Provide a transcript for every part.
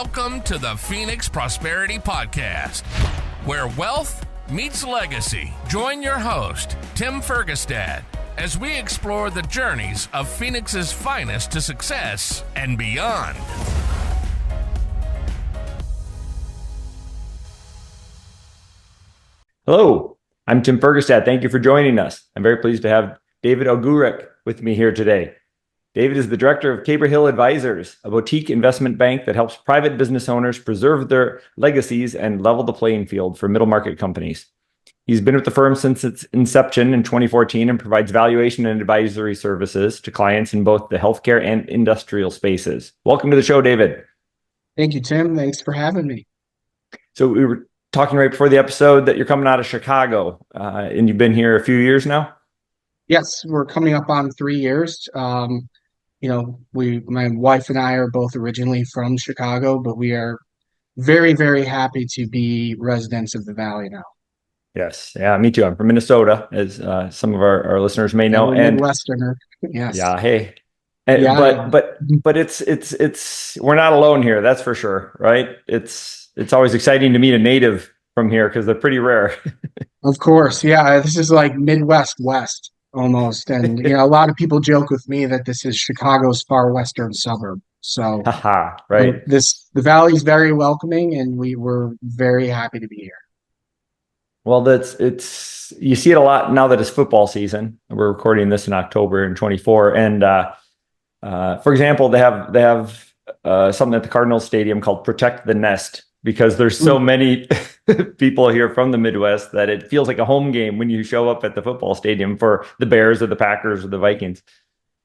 Welcome to the Phoenix Prosperity Podcast, where wealth meets legacy. Join your host, Tim Fergestad, as we explore the journeys of Phoenix's finest to success and beyond. Hello, I'm Tim Fergestad. Thank you for joining us. I'm very pleased to have David Ogurek with me here today. David is the director of Caber Hill Advisors, a boutique investment bank that helps private business owners preserve their legacies and level the playing field for middle market companies. He's been with the firm since its inception in 2014 and provides valuation and advisory services to clients in both the healthcare and industrial spaces. Welcome to the show, David. Thank you, Tim. Thanks for having me. So we were talking right before the episode that you're coming out of Chicago, and you've been here a few years now? Yes, we're coming up on 3 years. My wife and I are both originally from Chicago, but we are very, very happy to be residents of the Valley now. Yes. Yeah, me too. I'm from Minnesota, as some of our listeners may know. And Midwesterner. Yes. Yeah. Hey. But it's we're not alone here. That's for sure. Right. It's always exciting to meet a native from here because they're pretty rare. Of course. Yeah. This is like Midwest West almost. And, a lot of people joke with me that this is Chicago's far western suburb. So right. The Valley is very welcoming, and we're very happy to be here. Well, it's you see it a lot now that it's football season. We're recording this in October in 24, and for example, they have something at the Cardinals Stadium called "Protect the Nest" because there's so many people here from the Midwest that it feels like a home game when you show up at the football stadium for the Bears or the Packers or the Vikings.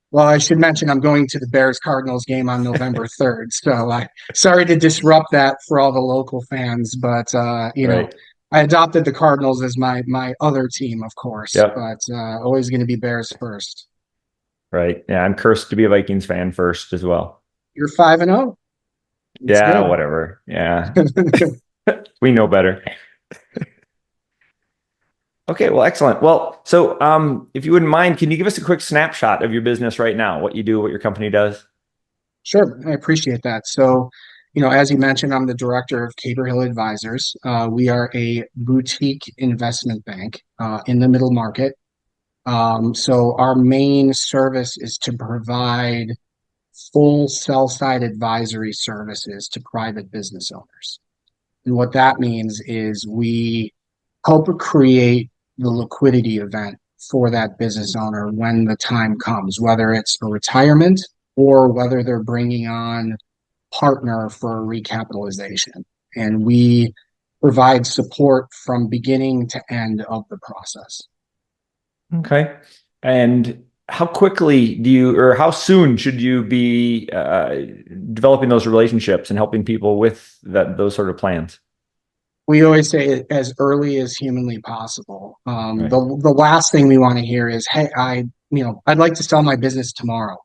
Well, I should mention I'm going to the Bears-Cardinals game on November 3rd, so sorry to disrupt that for all the local fans, but right. I adopted the Cardinals as my other team, of course, yep. But always going to be Bears first. Right. Yeah, I'm cursed to be a Vikings fan first as well. You're 5-0. Yeah, good. Whatever. Yeah, we know better. Okay, well, excellent. Well, so if you wouldn't mind, can you give us a quick snapshot of your business right now, what you do, what your company does? Sure, I appreciate that. So, as you mentioned, I'm the director of Caber Hill Advisors. We are a boutique investment bank in the middle market. So our main service is to provide full sell-side advisory services to private business owners. And what that means is we help create the liquidity event for that business owner when the time comes, whether it's a retirement or whether they're bringing on partner for recapitalization. And we provide support from beginning to end of the process. Okay. And how quickly how soon should you be developing those relationships and helping people with those sort of plans? We always say as early as humanly possible. Right. The last thing we want to hear is, "Hey, I'd like to sell my business tomorrow,"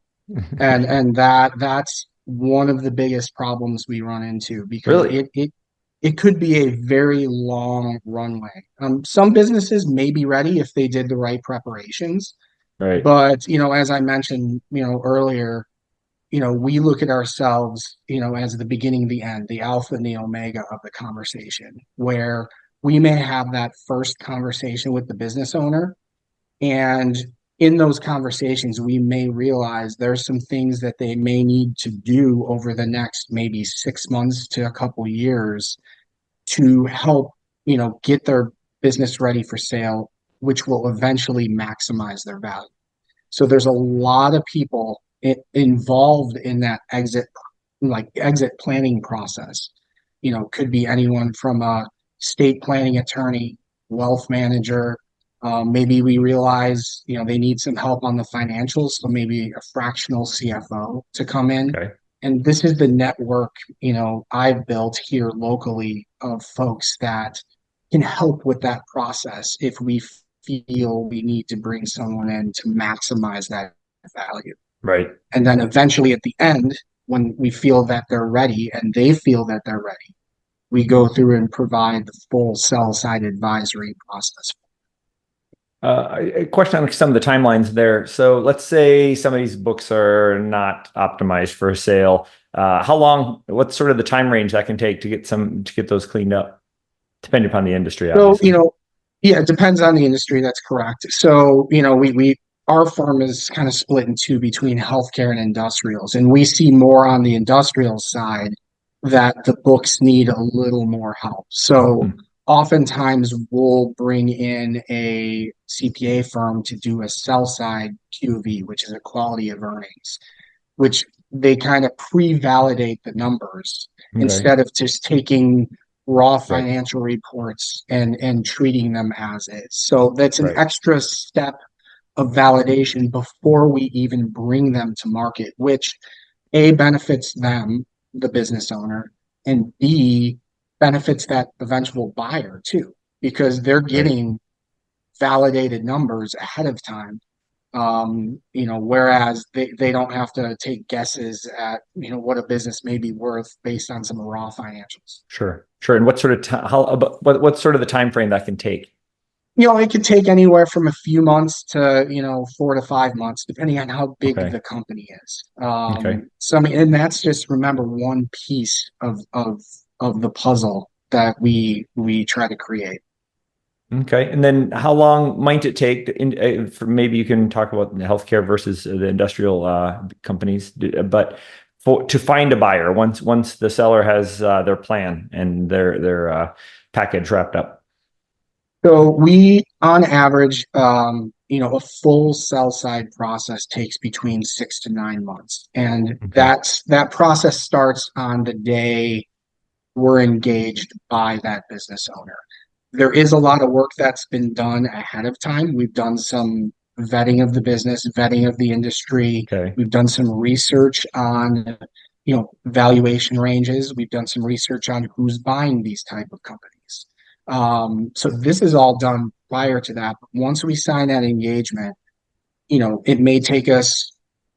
and that's one of the biggest problems we run into because really? It could be a very long runway. Some businesses may be ready if they did the right preparations. Right. But, as I mentioned, earlier, we look at ourselves, as the beginning, the end, the alpha and the omega of the conversation, where we may have that first conversation with the business owner. And in those conversations, we may realize there's some things that they may need to do over the next maybe 6 months to a couple years to help, get their business ready for sale, which will eventually maximize their value. So there's a lot of people involved in that exit planning process. Could be anyone from a estate planning attorney, wealth manager. Maybe we realize, they need some help on the financials. So maybe a fractional CFO to come in. Okay. And this is the network, I've built here locally of folks that can help with that process if we feel we need to bring someone in to maximize that value. Right. And then eventually at the end, when we feel that they're ready and they feel that they're ready, we go through and provide the full sell-side advisory process. A question on some of the timelines there. So let's say some of these books are not optimized for a sale. How long, what's sort of the time range that can take to get those cleaned up, depending upon the industry, So, obviously. yeah, it depends on the industry. That's correct. So, our firm is kind of split in two between healthcare and industrials, and we see more on the industrial side that the books need a little more help. So, Hmm. oftentimes we'll bring in a CPA firm to do a sell side QV, which is a quality of earnings, which they kind of pre-validate the numbers Okay. instead of just taking raw Right. financial reports and treating them as is. So that's an Right. extra step of validation before we even bring them to market, which A, benefits them, the business owner, and B, benefits that eventual buyer too, because they're Right. getting validated numbers ahead of time. Whereas they don't have to take guesses at, what a business may be worth based on some raw financials. Sure. Sure. And what sort of how about what's sort of the time frame that can take? It could take anywhere from a few months to, 4 to 5 months, depending on how big Okay. the company is. Okay. So I mean, and that's just, remember, one piece of the puzzle that we try to create. Okay. And then how long might it take for maybe you can talk about the healthcare versus the industrial companies, but to find a buyer once the seller has their plan and their package wrapped up. So we, on average, a full sell side process takes between 6 to 9 months, and Okay. that process starts on the day we're engaged by that business owner. There is a lot of work that's been done ahead of time. We've done some vetting of the business, vetting of the industry. Okay. We've done some research on, valuation ranges. We've done some research on who's buying these type of companies. So this is all done prior to that. But once we sign that engagement, it may take us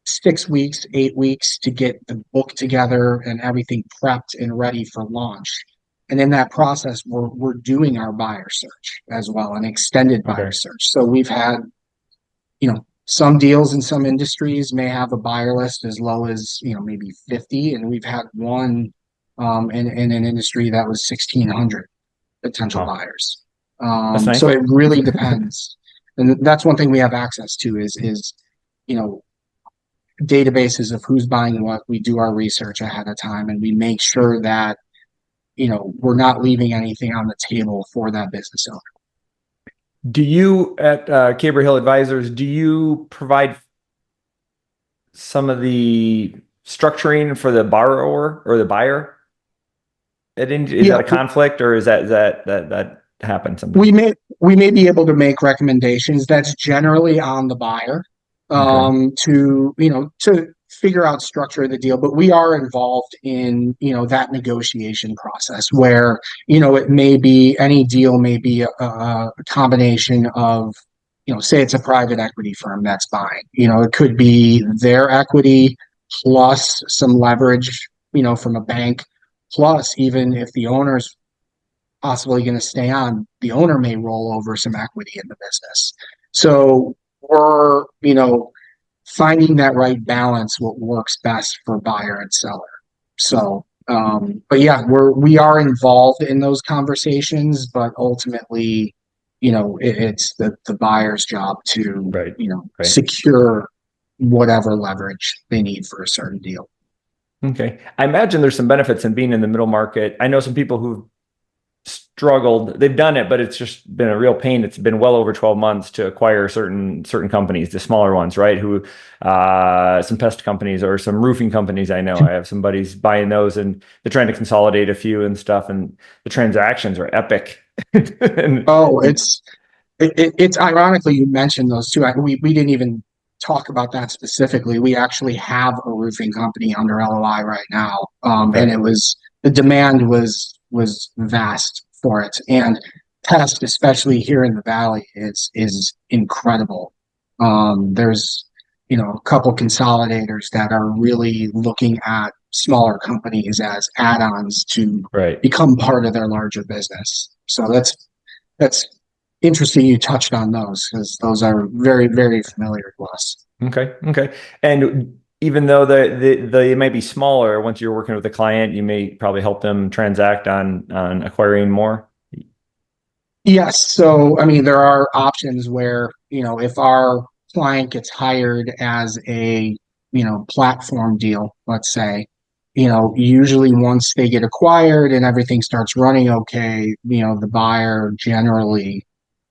6 weeks, 8 weeks to get the book together and everything prepped and ready for launch. And in that process, we're doing our buyer search as well, an extended buyer Okay. search. So we've had, some deals in some industries may have a buyer list as low as, maybe 50, and we've had one in an industry that was 1,600 potential Wow. buyers. That's So nice. it really depends. And that's one thing we have access to is, you know, databases of who's buying what. We do our research ahead of time, and we make sure that, we're not leaving anything on the table for that business owner. Do you at Caber Hill Advisors, do you provide some of the structuring for the borrower or the buyer? Is Yeah, that a conflict or is that happens we sometimes? may we may be able to make recommendations. That's generally on the buyer, Okay. to figure out structure of the deal. But we are involved in, that negotiation process where, it may be, any deal may be a combination of, say it's a private equity firm that's buying. It could be their equity plus some leverage, from a bank, plus, even if the owner's possibly going to stay on, the owner may roll over some equity in the business. So we're, finding that right balance, what works best for buyer and seller. So, but yeah, we are involved in those conversations, but ultimately, it's the buyer's job to, Right. Right. secure whatever leverage they need for a certain deal. Okay. I imagine there's some benefits in being in the middle market. I know some people who struggled. They've done it, but it's just been a real pain. It's been well over 12 months to acquire certain companies, the smaller ones, right? Who some pest companies or some roofing companies. I know I have some buddies buying those and they're trying to consolidate a few and stuff, and the transactions are epic. and, Oh, it's ironically you mentioned those two. We didn't even talk about that specifically. We actually have a roofing company under LOI right now, and okay. the demand was vast for it, and pest, especially here in the valley, is incredible. There's, a couple consolidators that are really looking at smaller companies as add-ons to Right. become part of their larger business. So that's interesting you touched on those, because those are very, very familiar to us. Okay. Okay. And even though they may be smaller, once you're working with a client, you may probably help them transact on acquiring more. Yes. So, I mean, there are options where, if our client gets hired as a, platform deal, let's say, usually once they get acquired and everything starts running okay, the buyer generally,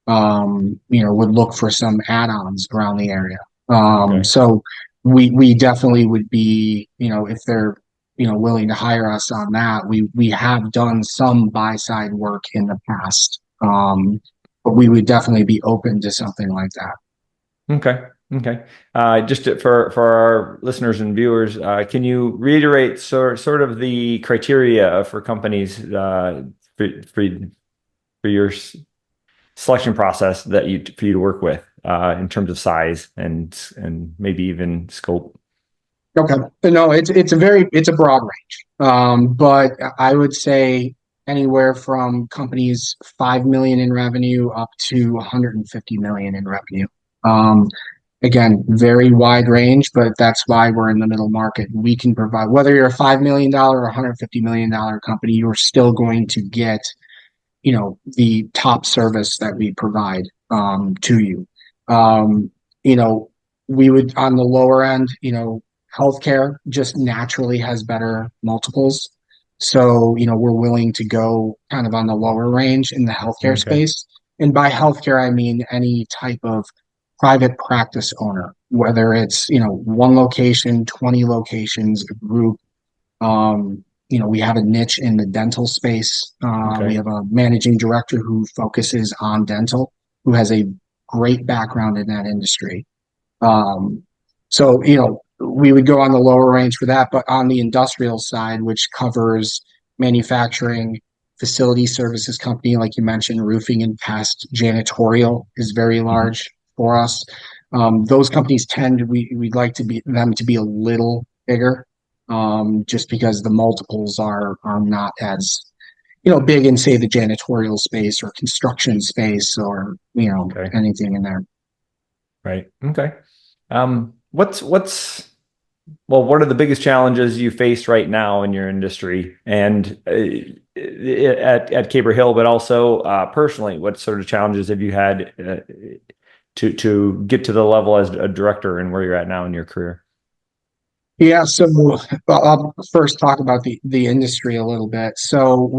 would look for some add-ons around the area. Okay. So we definitely would be, if they're, willing to hire us on that, we have done some buy side work in the past. But we would definitely be open to something like that. Okay. Okay. For our listeners and viewers, can you reiterate sort of the criteria for companies for your selection process for you to work with in terms of size and maybe even scope? Okay. No, it's a broad range. But I would say anywhere from companies 5 million in revenue up to 150 million in revenue. Um, Again, very wide range, but that's why we're in the middle market. We can provide, whether you're a $5 million or $150 million company, you're still going to get, the top service that we provide to you. Um, you know, we would, on the lower end, healthcare just naturally has better multiples. So, we're willing to go kind of on the lower range in the healthcare Okay. space. And by healthcare, I mean any type of private practice owner, whether it's, one location, 20 locations, a group. We have a niche in the dental space. We Okay. have a managing director who focuses on dental, who has a great background in that industry. Um, so, we would go on the lower range for that, but on the industrial side, which covers manufacturing, facility services company, like you mentioned, roofing and past janitorial is very Mhm. large for us. Those companies we'd like them to be a little bigger, just because the multiples are not as, big in, say, the janitorial space or construction space or, Okay. anything in there. Right. Okay. What's what are the biggest challenges you face right now in your industry and at Caper Hill, but also personally, what sort of challenges have you had to get to the level as a director and where you're at now in your career? Yeah, so I'll first talk about the industry a little bit. So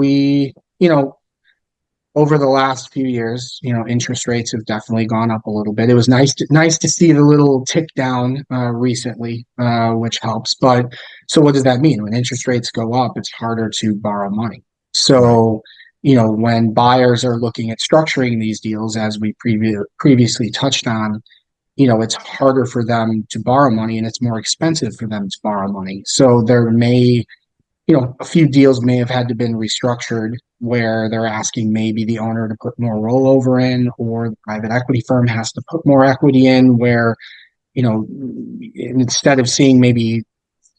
over the last few years, interest rates have definitely gone up a little bit. It was nice to see the little tick down recently, which helps. But so what does that mean? When interest rates go up, it's harder to borrow money. Right. So, when buyers are looking at structuring these deals, as we previously touched on, it's harder for them to borrow money and it's more expensive for them to borrow money. So a few deals may have had to been restructured where they're asking maybe the owner to put more rollover in, or the private equity firm has to put more equity in, where, instead of seeing maybe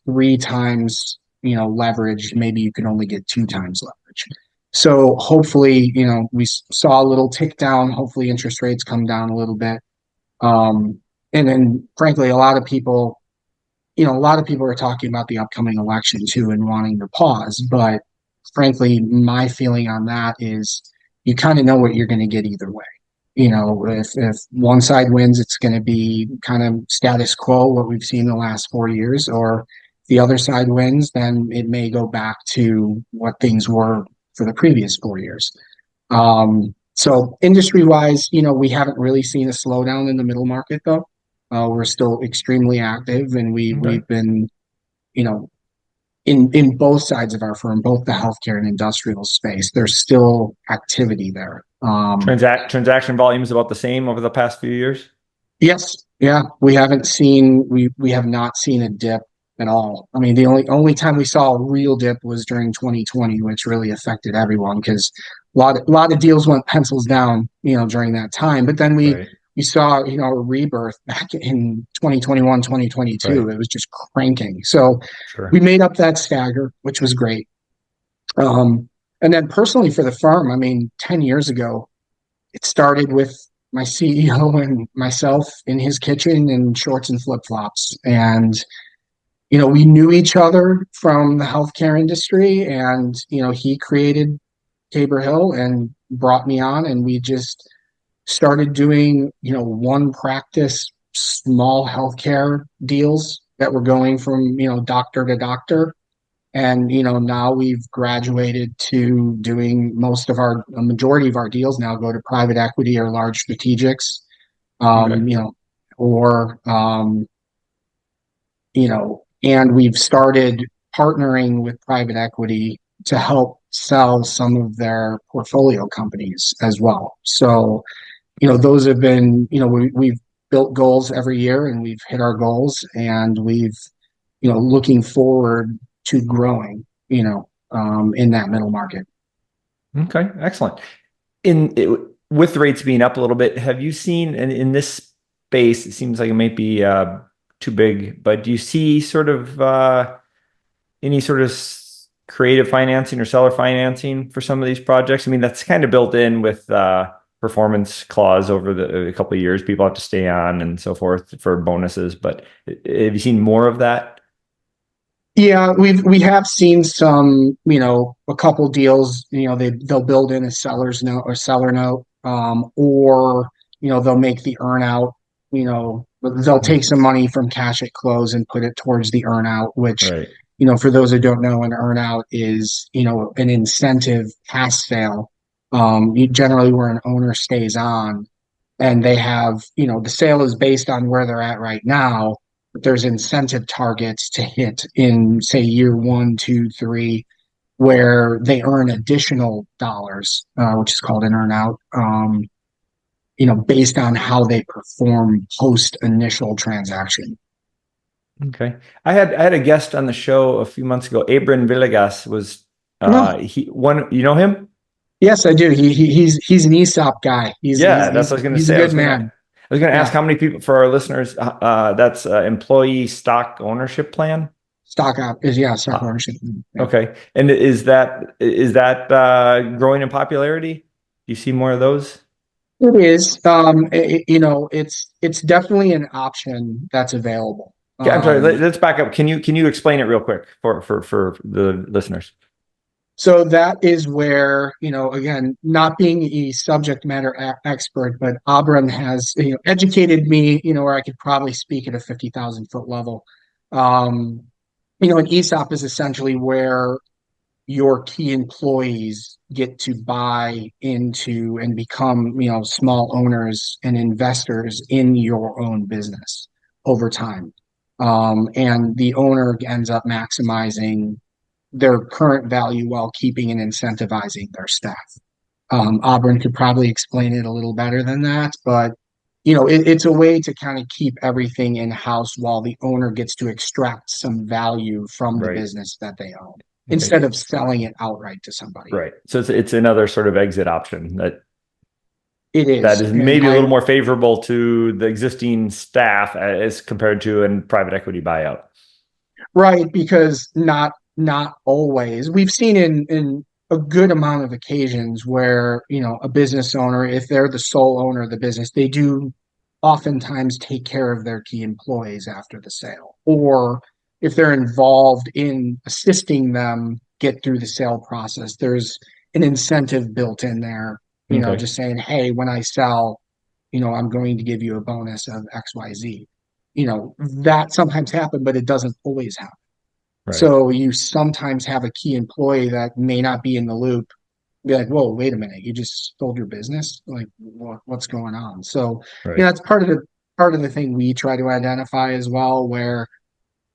3 times, leverage, maybe you can only get 2 times leverage. So hopefully, we saw a little tick down. Hopefully interest rates come down a little bit. And then frankly, a lot of people are talking about the upcoming election too and wanting to pause. But frankly, my feeling on that is you kind of know what you're going to get either way. If one side wins, it's going to be kind of status quo, what we've seen the last 4 years, or if the other side wins, then it may go back to what things were for the previous 4 years. So industry wise, we haven't really seen a slowdown in the middle market though. We're still extremely active, and Okay. we've been, you know, in both sides of our firm, both the healthcare and industrial space. There's still activity there. Transaction volume is about the same over the past few years. Yes, yeah, we have not seen a dip at all. I mean, the only time we saw a real dip was during 2020, which really affected everyone because a lot of deals went pencils down, during that time. But then we Right. we saw, a rebirth back in 2021, 2022. Right. It was just cranking. So we Sure. made up that stagger, which was great. Um, and then personally for the firm, I mean, 10 years ago, it started with my CEO and myself in his kitchen in shorts and flip-flops. And, we knew each other from the healthcare industry, and, he created Tabor Hill and brought me on, and we just started doing, one practice, small healthcare deals that were going from, doctor to doctor. And, now we've graduated to doing a majority of our deals now go to private equity or large strategics, Okay. or, and we've started partnering with private equity to help sell some of their portfolio companies as well. So, those have been, we've built goals every year and we've hit our goals, and we've, looking forward to growing, in that middle market. Okay, excellent. With rates being up a little bit, have you seen in this space, it seems like it might be too big, but do you see sort of any sort of creative financing or seller financing for some of these projects? I mean, that's kind of built in with performance clause over a couple of years. People have to stay on and so forth for bonuses, but have you seen more of that? Yeah, we have seen some, a couple deals, they'll build in a seller's note or seller note, or, they'll make the earn out, they'll take some money from cash at close and put it towards the earn out, which, Right. for those who don't know, an earn out is, an incentive pass sale, generally where an owner stays on, and they have, the sale is based on where they're at right now, but there's incentive targets to hit in, say, year 1, 2, 3, where they earn additional dollars, which is called an earn out, based on how they perform post initial transaction. Okay. I had a guest on the show a few months ago. Abram Villegas was No. you know him? Yes, I do. He's an ESOP guy. Yeah, that's what I was going to He's a say. good man. I was going to ask Yeah. how many people for our listeners that's employee stock ownership plan. Stock Uh, ownership. Yeah. okay. And is that growing in popularity? Do you see more of those? It is. It's definitely an option that's available. Okay, I'm sorry. Let's back up. Can you explain it real quick for the listeners? So that is where, again, not being a subject matter expert, but Abram has, educated me, where I could probably speak at a 50,000-foot level. Um, an ESOP is essentially where your key employees get to buy into and become, small owners and investors in your own business over time. And the owner ends up maximizing their current value while keeping and incentivizing their staff. Auburn could probably explain it a little better than that, but it's a way to kind of keep everything in house while the owner gets to extract some value from the Right. business that they own Okay. instead of selling it outright to somebody. Right. So it's another sort of exit option It that is, is and maybe a little more favorable to the existing staff as compared to a private equity buyout. right, because not always. We've seen in a good amount of occasions where, a business owner, if they're the sole owner of the business, they do oftentimes take care of their key employees after the sale. Or if they're involved in assisting them get through the sale process, there's an incentive built in there, Okay. just saying, hey, when I sell, I'm going to give you a bonus of XYZ. That sometimes happens, but it doesn't always happen. Right. So you sometimes have a key employee that may not be in the loop, be like, whoa, wait a minute, you just sold your business? Like, what's going on? So, Right. that's part of the thing we try to identify as well, where,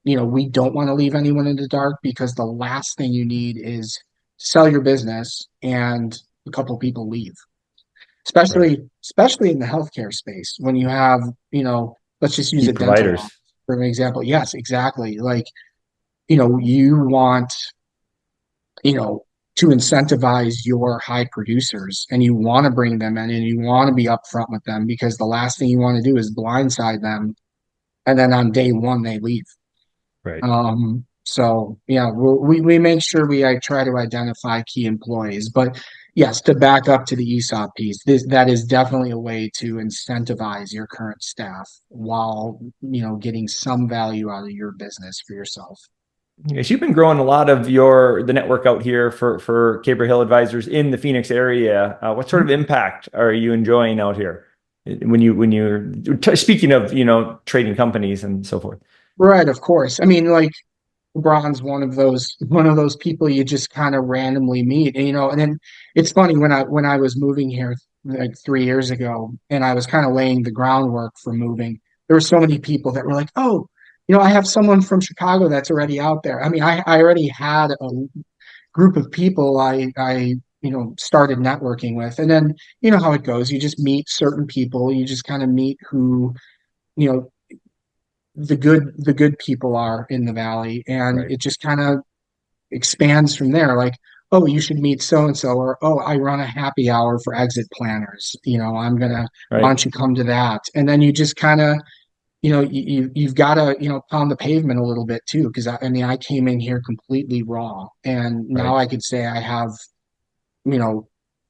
we don't want to leave anyone in the dark, because the last thing you need is sell your business and a couple of people leave. Right. Especially in the healthcare space, when you have, let's just use Key a dental office providers. for an example. Yes, exactly. Like, you want, you know, to incentivize your high producers, and you want to bring them in and you want to be upfront with them, because the last thing you want to do is blindside them. And then on day one, they leave. Right. So yeah, we make sure we try to identify key employees, but yes, to back up to the ESOP piece, that is definitely a way to incentivize your current staff while, getting some value out of your business for yourself. Yes, you've been growing a lot of the network out here for Caper Hill Advisors in the Phoenix area. What sort of impact are you enjoying out here when you're speaking of, trading companies and so forth? Right, of course. I mean, like LeBron's one of those people you just kind of randomly meet, and then it's funny when I was moving here like 3 years ago, and I was kind of laying the groundwork for moving. There were so many people that were like, "Oh, I have someone from Chicago that's already out there." I mean, I already had a group of people I started networking with, and then you know how it goes. You just meet certain people. You just kind of meet who you know the good people are in the valley, and Right. it just kind of expands from there. Like, oh, you should meet so and so, or oh, I run a happy hour for exit planners. Why Right. don't you come to that? And then you just kind of, you've got to, pound the pavement a little bit too, because I mean, I came in here completely raw, and now Right. I could say I have, a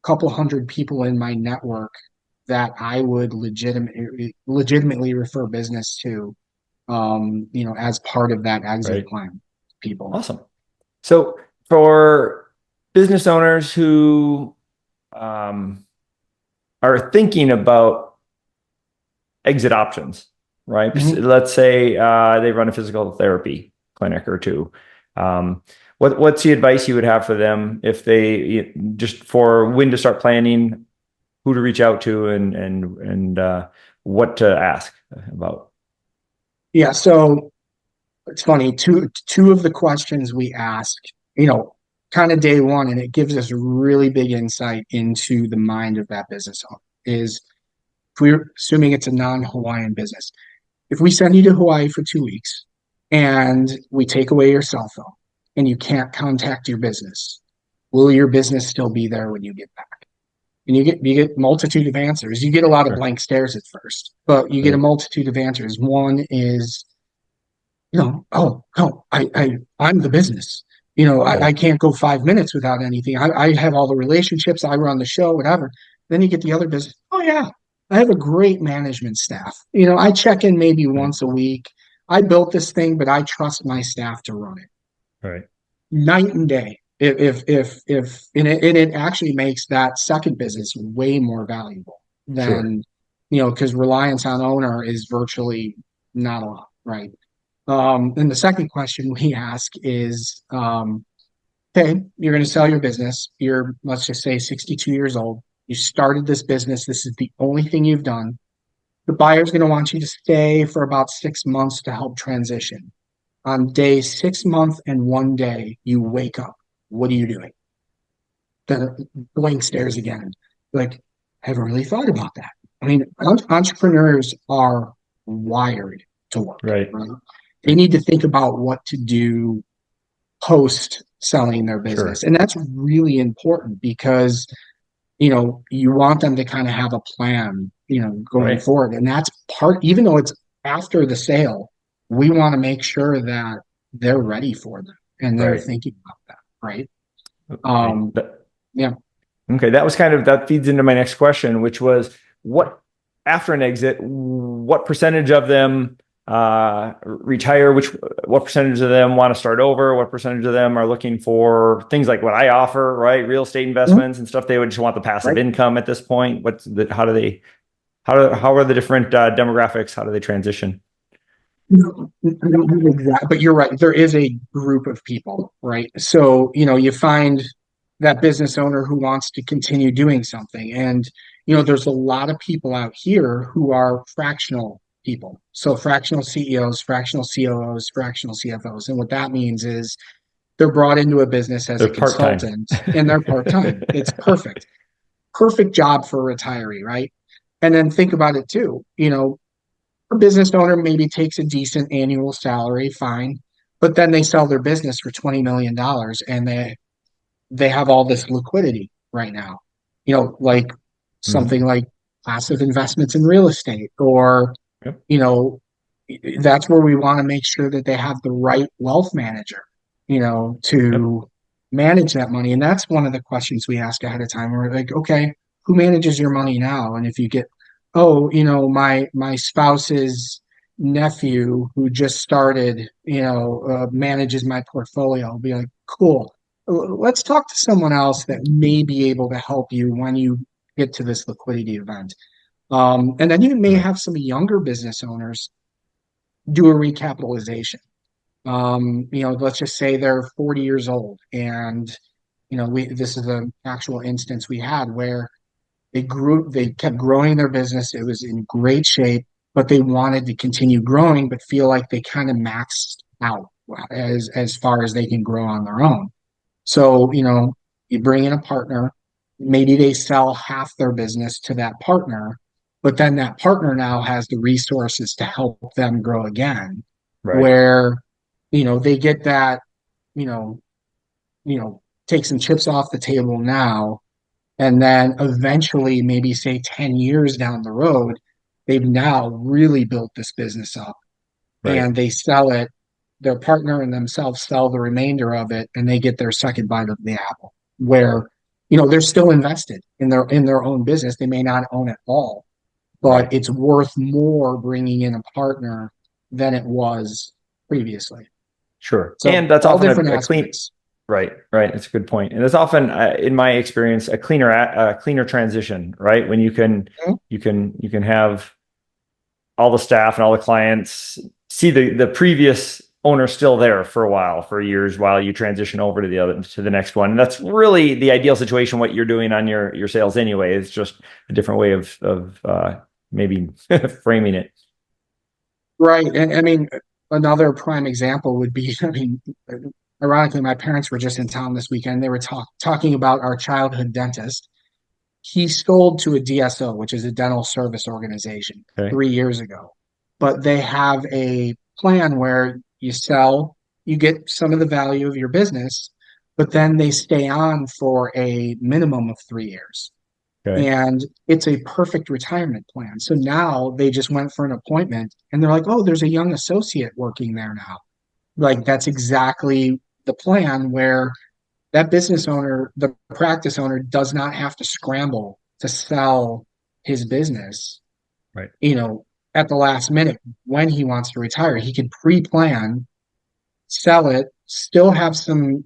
couple hundred people in my network that I would legitimately refer business to, as part of that exit Right. plan, people. Awesome. So for business owners who um, are thinking about exit options, right? Mhm. Let's say they run a physical therapy clinic or two. Um, what's the advice you would have for them if they just for when to start planning, who to reach out to, and what to ask about? Yeah, so it's funny. Two of the questions we ask, kind of day one, and it gives us really big insight into the mind of that business owner. Is if we're assuming it's a non-Hawaiian business, if we send you to Hawaii for 2 weeks and we take away your cell phone and you can't contact your business, will your business still be there when you get back? And you get multitude of answers. You get a lot of Sure. blank stares at first, but you get a Right. multitude of answers. One is, oh, no, I'm the business. I Right. can't go 5 minutes without anything. I have all the relationships. I run the show, whatever. Then you get the other business. Oh yeah, I have a great management staff. I check in maybe Right. once a week. I built this thing, but I trust my staff to run it Right. night and day. If and it actually makes that second business way more valuable Sure. than because reliance on owner is virtually not a lot, right? And the second question we ask is, okay, you're going to sell your business. You're, let's just say, 62 years old. You started this business. This is the only thing you've done. The buyer's going to want you to stay for about 6 months to help transition. On day 6 month and 1 day, you wake up. What are you doing? The blank stares again. Like, I haven't really thought about that. I mean, entrepreneurs are wired to work, Right. right? They need to think about what to do post selling their business. Sure. And that's really important because, you want them to kind of have a plan, going Right. forward. And that's even though it's after the sale, we want to make sure that they're ready for them and they're Right. thinking about that, right? Right. Um, yeah. Okay, that feeds into my next question, which was what after an exit, what percentage of them retire? What percentage of them want to start over? What percentage of them are looking for things like what I offer, right? Real estate Mhm. investments and stuff. They would just want the passive Right. income at this point. How are the different demographics? How do they transition? I don't know exact, but you're right. There is a group of people, right? So, you find that business owner who wants to continue doing something. And, there's a lot of people out here who are fractional people. So fractional CEOs, fractional COOs, fractional CFOs. And what that means is they're brought into a business as They're a part-time. consultant and they're part-time. It's perfect. Perfect job for a retiree, right? And then think about it too. A business owner maybe takes a decent annual salary, fine, but then they sell their business for $20 million and they have all this liquidity right now. Like something Mhm. like passive investments in real estate, or Yep. you know, that's where we want to make sure that they have the right wealth manager, Yep. to manage that money. And that's one of the questions we ask ahead of time. We're like, okay, who manages your money now? And if you get, oh, my spouse's nephew who just started, manages my portfolio, I'll be like, cool. Let's talk to someone else that may be able to help you when you get to this liquidity event. And then you may have some younger business owners do a recapitalization. Let's just say they're 40 years old, and this is an actual instance we had where they kept growing their business. It was in great shape, but they wanted to continue growing, but feel like they kind of maxed out as far as they can grow on their own. So, you bring in a partner, maybe they sell half their business to that partner, but then that partner now has the resources to help them grow again, Right. where, they get that, take some chips off the table now, and then eventually, maybe say 10 years down the road, they've now really built this business up, Right. and they sell it. Their partner and themselves sell the remainder of it, and they get their second bite of the apple, where they're still invested in their own business. They may not own it all, but Right. it's worth more bringing in a partner than it was previously. Sure. So And that's all often different a clean, aspects. right. That's a good point. And it's often, in my experience, a cleaner transition, right? When you can have all the staff and all the clients see the previous owner still there for a while, for years, while you transition over to the next one. And that's really the ideal situation. What you're doing on your sales anyway, is just a different way of maybe framing it. Right. And I mean, another prime example would be, ironically, my parents were just in town this weekend. They were talking about our childhood dentist. He sold to a DSO, which is a dental service organization, Okay. 3 years ago. But they have a plan where you sell, you get some of the value of your business, but then they stay on for a minimum of 3 years. Okay. And it's a perfect retirement plan. So now they just went for an appointment and they're like, oh, there's a young associate working there now. Like, that's exactly the plan, where that business owner, the practice owner, does not have to scramble to sell his business, Right. at the last minute when he wants to retire. He can pre-plan, sell it, still have some,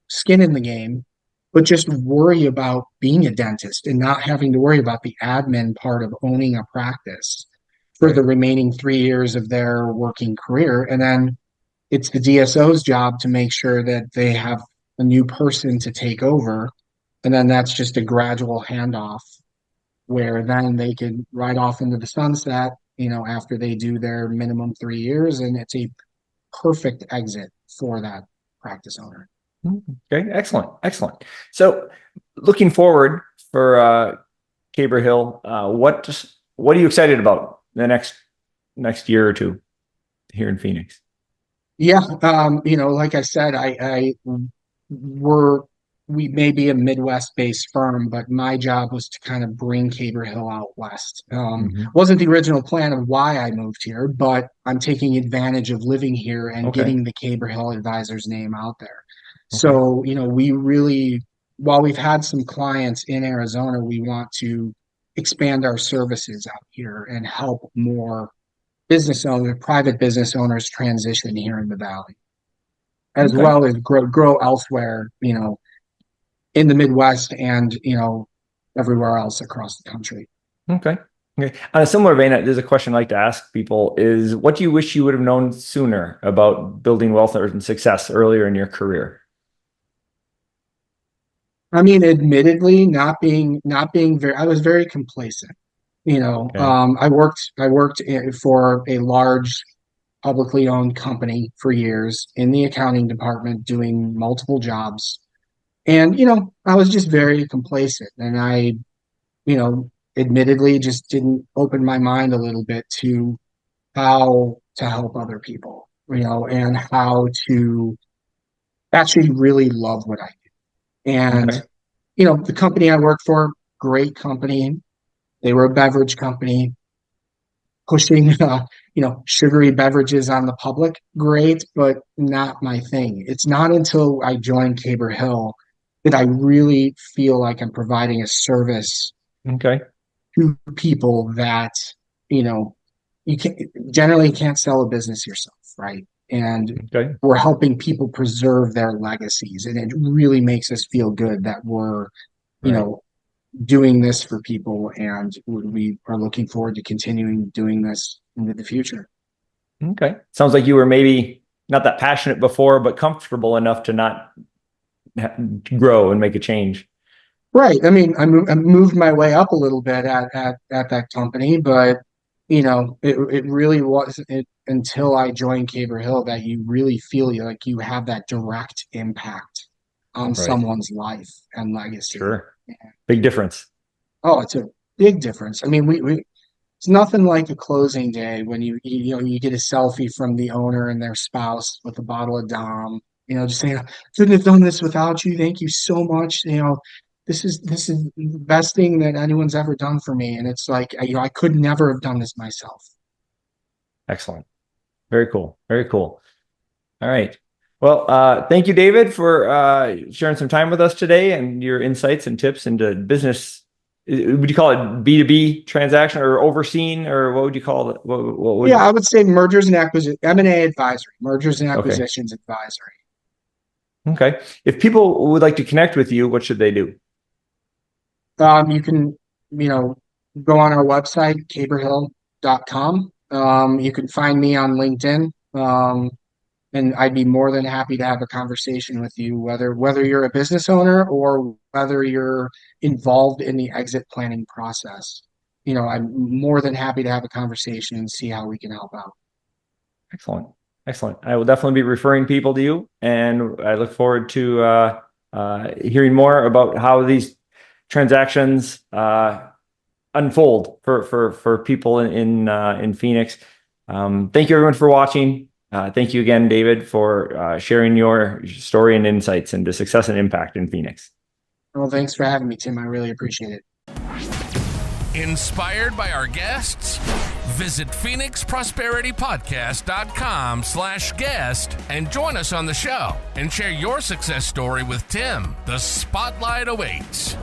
skin in the game, but just worry about being a dentist and not having to worry about the admin part of owning a practice for Right. the remaining 3 years of their working career. And then it's the DSO's job to make sure that they have a new person to take over. And then that's just a gradual handoff, where then they can ride off into the sunset, after they do their minimum 3 years. And it's a perfect exit for that practice owner. Okay. Excellent. So looking forward for Caber Hill, what are you excited about the next year or two here in Phoenix? Yeah, like I said, we may be a Midwest-based firm, but my job was to kind of bring Caber Hill out west. Wasn't the original plan of why I moved here, but I'm taking advantage of living here and Okay. getting the Caber Hill Advisors name out there. Okay. So, we really, while we've had some clients in Arizona, we want to expand our services out here and help more private business owners transition here in the Valley, as Okay. well as grow elsewhere, in the Midwest and, everywhere else across the country. Okay. On a similar vein, there's a question I like to ask people is, what do you wish you would have known sooner about building wealth and success earlier in your career? I mean, admittedly, not being I was very complacent. Okay. I worked for a large publicly owned company for years in the accounting department, doing multiple jobs. And, I was just very complacent, and I, admittedly just didn't open my mind a little bit to how to help other people, and how to actually really love what I do. And, Okay. The company I worked for, great company. They were a beverage company pushing sugary beverages on the public, great, but not my thing. It's not until I joined Caber Hill that I really feel like I'm providing a service Okay. to people that, you can't sell a business yourself, right? And Okay. we're helping people preserve their legacies. And it really makes us feel good that we're, you Right. know, doing this for people, and we are looking forward to continuing doing this into the future. Okay. Sounds like you were maybe not that passionate before, but comfortable enough to not grow and make a change. Right. I mean, I moved my way up a little bit at that company, but it really wasn't until I joined Caber Hill that you really feel like you have that direct impact on Right. someone's life and legacy. Sure. Big difference. Oh, it's a big difference. I mean, we it's nothing like a closing day when you get a selfie from the owner and their spouse with a bottle of Dom, just saying, couldn't have done this without you. Thank you so much. This is the best thing that anyone's ever done for me. And it's like, I could never have done this myself. Excellent. Very cool. Very cool. All right. Well, thank you, David, for sharing some time with us today and your insights and tips into business. Would you call it B2B transaction or overseen, or what would you call it? What would... Yeah, I would say mergers and acquisitions, M&A advisory, mergers and acquisitions advisory. Okay. If people would like to connect with you, what should they do? You can, go on our website, caberhill.com. You can find me on LinkedIn. And I'd be more than happy to have a conversation with you, whether you're a business owner or whether you're involved in the exit planning process. I'm more than happy to have a conversation and see how we can help out. Excellent. Excellent. I will definitely be referring people to you, and I look forward to hearing more about how these transactions unfold for people in Phoenix. Thank you, everyone, for watching. Thank you again, David, for sharing your story and insights into success and impact in Phoenix. Well, thanks for having me, Tim. I really appreciate it. Inspired by our guests? Visit PhoenixProsperityPodcast.com/guest and join us on the show and share your success story with Tim. The spotlight awaits.